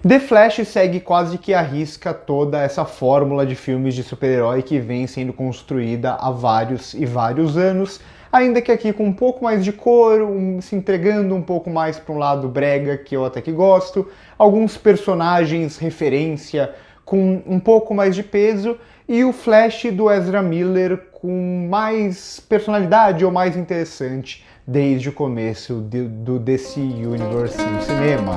The Flash segue quase que à risca toda essa fórmula de filmes de super-herói que vem sendo construída há vários e vários anos, ainda que aqui com um pouco mais de cor, se entregando um pouco mais para um lado brega, que eu até que gosto, alguns personagens referência com um pouco mais de peso, e o Flash do Ezra Miller com mais personalidade ou mais interessante desde o começo do DC Universe no cinema.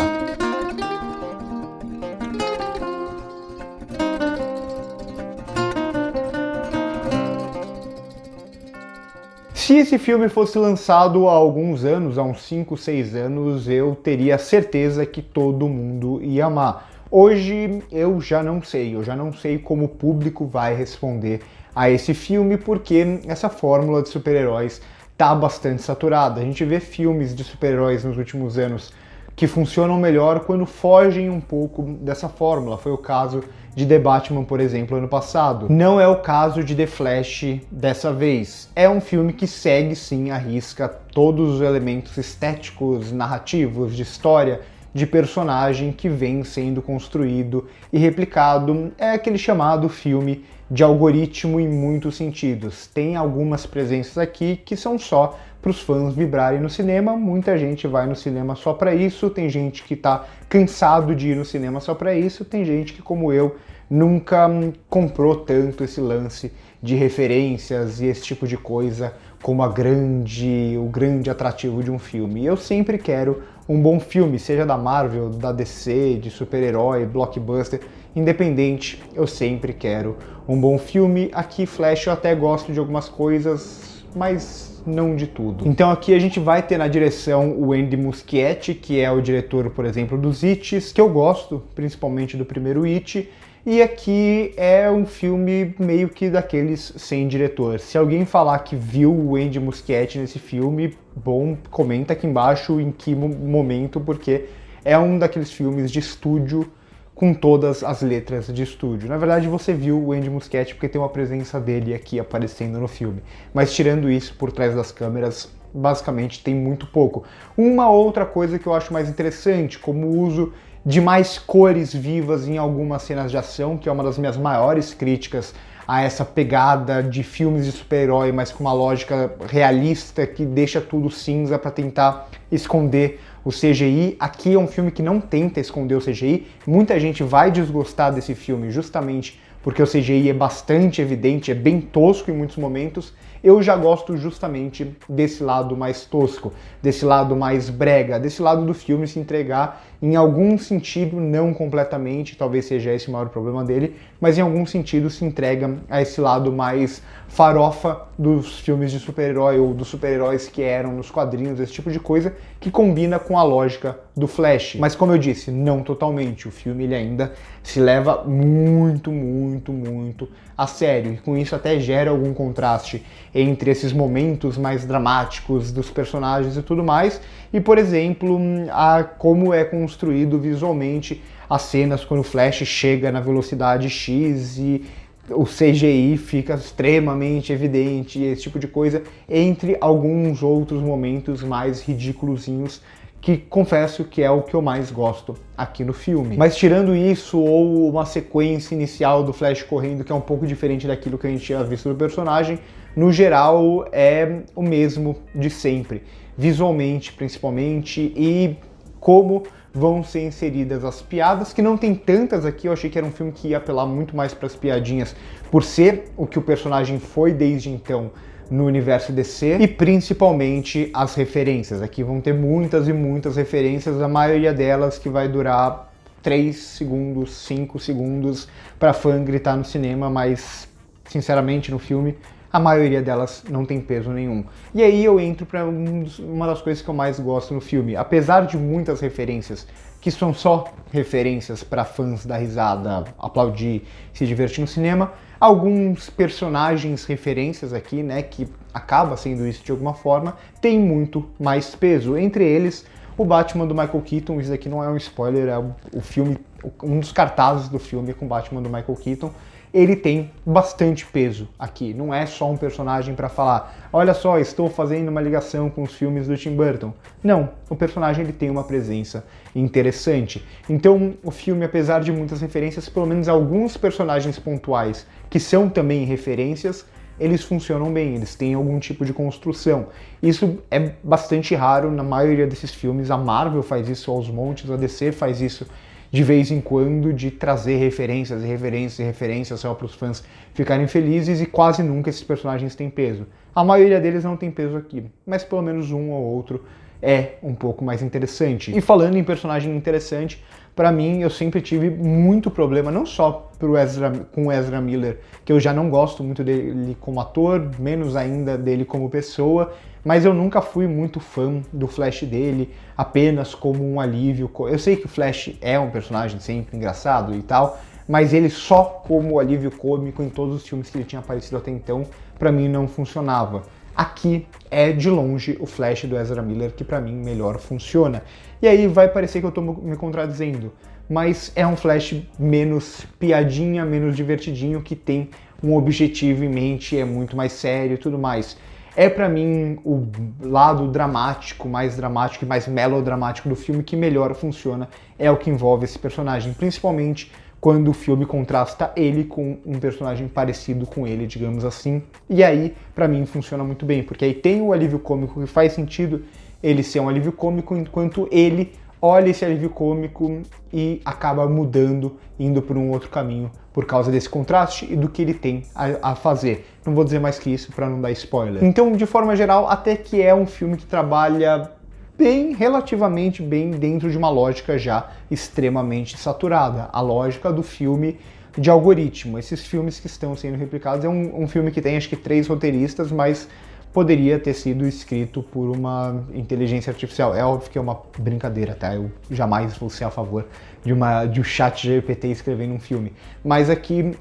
Se esse filme fosse lançado há alguns anos, há uns 5, 6 anos, eu teria certeza que todo mundo ia amar. Hoje eu já não sei como o público vai responder a esse filme, porque essa fórmula de super-heróis tá bastante saturada. A gente vê filmes de super-heróis nos últimos anos que funcionam melhor quando fogem um pouco dessa fórmula. Foi o caso de The Batman, por exemplo, ano passado. Não é o caso de The Flash dessa vez. É um filme que segue sim à risca todos os elementos estéticos, narrativos, de história, de personagem que vem sendo construído e replicado. É aquele chamado filme de algoritmo em muitos sentidos. Tem algumas presenças aqui que são só para os fãs vibrarem no cinema. Muita gente vai no cinema só para isso, tem gente que está cansado de ir no cinema só para isso, tem gente que, como eu, nunca comprou tanto esse lance de referências e esse tipo de coisa como o grande atrativo de um filme. E eu sempre quero um bom filme, seja da Marvel, da DC, de super-herói, blockbuster, independente, eu sempre quero um bom filme. Aqui, Flash, eu até gosto de algumas coisas, mas não de tudo. Então aqui a gente vai ter na direção o Andy Muschietti, que é o diretor, por exemplo, dos It, que eu gosto, principalmente do primeiro It, e aqui é um filme meio que daqueles sem diretor. Se alguém falar que viu o Andy Muschietti nesse filme, bom, comenta aqui embaixo em que momento, porque é um daqueles filmes de estúdio com todas as letras de estúdio. Na verdade, você viu o Andy Muschietti porque tem uma presença dele aqui aparecendo no filme. Mas tirando isso, por trás das câmeras, basicamente tem muito pouco. Uma outra coisa que eu acho mais interessante, como o uso de mais cores vivas em algumas cenas de ação, que é uma das minhas maiores críticas a essa pegada de filmes de super-herói, mas com uma lógica realista que deixa tudo cinza para tentar esconder o CGI. Aqui é um filme que não tenta esconder o CGI. Muita gente vai desgostar desse filme justamente porque o CGI é bastante evidente, é bem tosco em muitos momentos. Eu já gosto justamente desse lado mais tosco, desse lado mais brega, desse lado do filme se entregar em algum sentido, não completamente, talvez seja esse o maior problema dele, mas em algum sentido se entrega a esse lado mais farofa dos filmes de super-herói ou dos super-heróis que eram nos quadrinhos, esse tipo de coisa, que combina com a lógica do Flash. Mas como eu disse, não totalmente. O filme ele ainda se leva muito a sério, e com isso até gera algum contraste entre esses momentos mais dramáticos dos personagens e tudo mais, e, por exemplo, como é construído visualmente as cenas quando o Flash chega na velocidade X e o CGI fica extremamente evidente, esse tipo de coisa, entre alguns outros momentos mais ridículozinhos, que confesso que é o que eu mais gosto aqui no filme. Mas tirando isso, ou uma sequência inicial do Flash correndo, que é um pouco diferente daquilo que a gente tinha visto do personagem, no geral é o mesmo de sempre. Visualmente, principalmente, e como vão ser inseridas as piadas, que não tem tantas aqui. Eu achei que era um filme que ia apelar muito mais para as piadinhas, por ser o que o personagem foi desde então no universo DC, e principalmente as referências. Aqui vão ter muitas e muitas referências, a maioria delas que vai durar 3 segundos, 5 segundos para fã gritar no cinema, mas sinceramente no filme a maioria delas não tem peso nenhum. E aí eu entro para uma das coisas que eu mais gosto no filme. Apesar de muitas referências que são só referências para fãs dar risada, aplaudir, se divertir no cinema, alguns personagens referências aqui, né, que acaba sendo isso de alguma forma, tem muito mais peso. Entre eles, o Batman do Michael Keaton. Isso aqui não é um spoiler, é o filme, um dos cartazes do filme com o Batman do Michael Keaton. ele tem bastante peso aqui. Não é só um personagem para falar, olha só, estou fazendo uma ligação com os filmes do Tim Burton. Não, o personagem ele tem uma presença interessante. Então o filme, apesar de muitas referências, pelo menos alguns personagens pontuais que são também referências, eles funcionam bem, eles têm algum tipo de construção. Isso é bastante raro na maioria desses filmes. A Marvel faz isso aos montes, a DC faz isso de vez em quando, de trazer referências e referências e referências só para os fãs ficarem felizes, e quase nunca esses personagens têm peso. A maioria deles não tem peso aqui, mas pelo menos um ou outro é um pouco mais interessante. E falando em personagem interessante, para mim eu sempre tive muito problema, não só com o Ezra Miller, que eu já não gosto muito dele como ator, menos ainda dele como pessoa, mas eu nunca fui muito fã do Flash dele, apenas como um alívio. Eu sei que o Flash é um personagem sempre engraçado e tal, mas ele só como alívio cômico em todos os filmes que ele tinha aparecido até então, pra mim não funcionava. Aqui é de longe o Flash do Ezra Miller que pra mim melhor funciona. E aí vai parecer que eu tô me contradizendo, mas é um Flash menos piadinha, menos divertidinho, que tem um objetivo em mente, é muito mais sério e tudo mais. É pra mim o lado dramático e mais melodramático do filme que melhor funciona, é o que envolve esse personagem, principalmente quando o filme contrasta ele com um personagem parecido com ele, digamos assim. E aí, pra mim, funciona muito bem, porque aí tem o alívio cômico que faz sentido ele ser um alívio cômico, enquanto ele olha esse alívio cômico e acaba mudando, indo por um outro caminho, por causa desse contraste e do que ele tem a fazer. Não vou dizer mais que isso para não dar spoiler. Então, de forma geral, até que é um filme que trabalha bem, relativamente bem, dentro de uma lógica já extremamente saturada. A lógica do filme de algoritmo. Esses filmes que estão sendo replicados é um filme que tem acho que 3 roteiristas, mas poderia ter sido escrito por uma inteligência artificial. É óbvio que é uma brincadeira, tá? Eu jamais vou ser a favor de um chat GPT escrevendo um filme. Mas aqui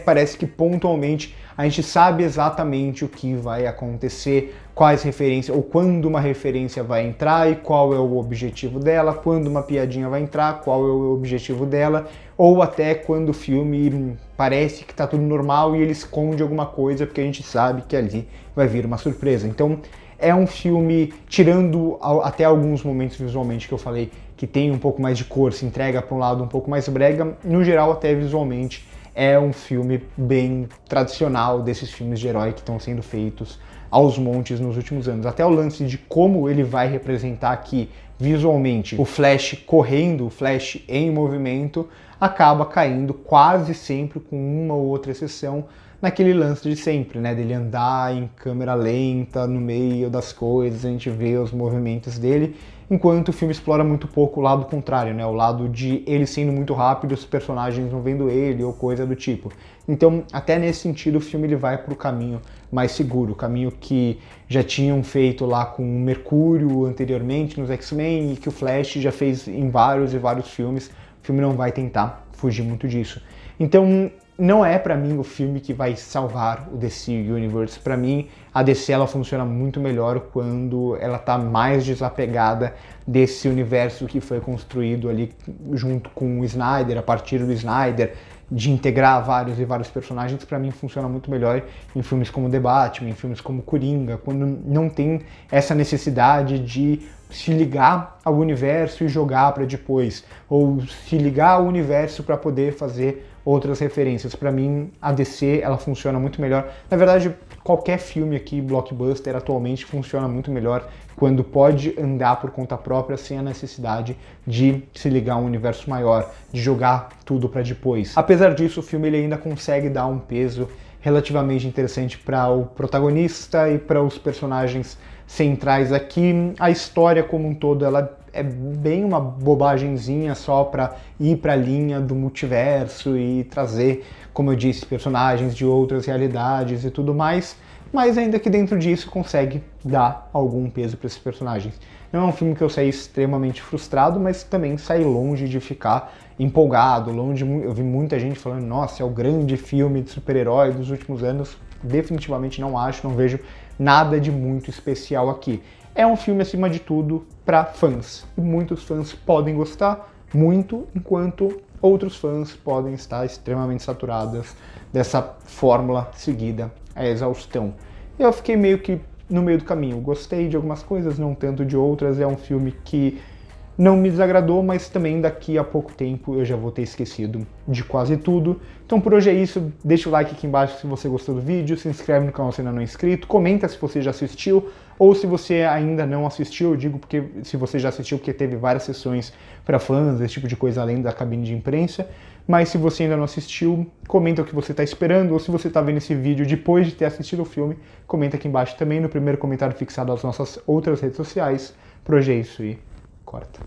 parece que pontualmente a gente sabe exatamente o que vai acontecer, quais referências, ou quando uma referência vai entrar e qual é o objetivo dela, quando uma piadinha vai entrar, qual é o objetivo dela, ou até quando o filme parece que tá tudo normal e ele esconde alguma coisa, porque a gente sabe que ali vai vir uma surpresa. Então é um filme, tirando até alguns momentos visualmente que eu falei que tem um pouco mais de cor, se entrega para um lado um pouco mais brega, no geral até visualmente é um filme bem tradicional desses filmes de herói que estão sendo feitos aos montes nos últimos anos. Até o lance de como ele vai representar aqui visualmente o Flash correndo, o Flash em movimento, acaba caindo quase sempre, com uma ou outra exceção, naquele lance de sempre, né, dele andar em câmera lenta no meio das coisas, a gente vê os movimentos dele, enquanto o filme explora muito pouco o lado contrário, né, o lado de ele sendo muito rápido, os personagens não vendo ele ou coisa do tipo. Então, até nesse sentido, o filme ele vai para o caminho mais seguro, o caminho que já tinham feito lá com o Mercúrio anteriormente nos X-Men e que o Flash já fez em vários e vários filmes. O filme não vai tentar fugir muito disso. Então, não é pra mim o filme que vai salvar o DC Universe. Pra mim, a DC ela funciona muito melhor quando ela tá mais desapegada desse universo que foi construído ali junto com o Snyder, a partir do Snyder, de integrar vários e vários personagens. Pra mim funciona muito melhor em filmes como The Batman, em filmes como Coringa, quando não tem essa necessidade de se ligar ao universo e jogar para depois, ou se ligar ao universo para poder fazer outras referências. Para mim, a DC ela funciona muito melhor. Na verdade, qualquer filme aqui, blockbuster, atualmente funciona muito melhor quando pode andar por conta própria sem a necessidade de se ligar a um universo maior, de jogar tudo para depois. Apesar disso, o filme ele ainda consegue dar um peso relativamente interessante para o protagonista e para os personagens centrais aqui. A história como um todo ela é bem uma bobagemzinha só para ir para a linha do multiverso e trazer, como eu disse, personagens de outras realidades e tudo mais, mas ainda que dentro disso consegue dar algum peso para esses personagens. Não é um filme que eu saí extremamente frustrado, mas também saí longe de ficar empolgado, eu vi muita gente falando, nossa, é o grande filme de super-herói dos últimos anos. Definitivamente não acho, não vejo nada de muito especial aqui. É um filme, acima de tudo, para fãs. E muitos fãs podem gostar muito, enquanto outros fãs podem estar extremamente saturados dessa fórmula seguida à exaustão. Eu fiquei meio que no meio do caminho. Gostei de algumas coisas, não tanto de outras. É um filme que não me desagradou, mas também daqui a pouco tempo eu já vou ter esquecido de quase tudo. Então por hoje é isso, deixa o like aqui embaixo se você gostou do vídeo, se inscreve no canal se ainda não é inscrito, comenta se você já assistiu, ou se você ainda não assistiu, eu digo porque se você já assistiu, porque teve várias sessões para fãs, esse tipo de coisa além da cabine de imprensa. Mas se você ainda não assistiu, comenta o que você está esperando, ou se você está vendo esse vídeo depois de ter assistido o filme, comenta aqui embaixo também no primeiro comentário fixado às nossas outras redes sociais. Por hoje é isso e corta.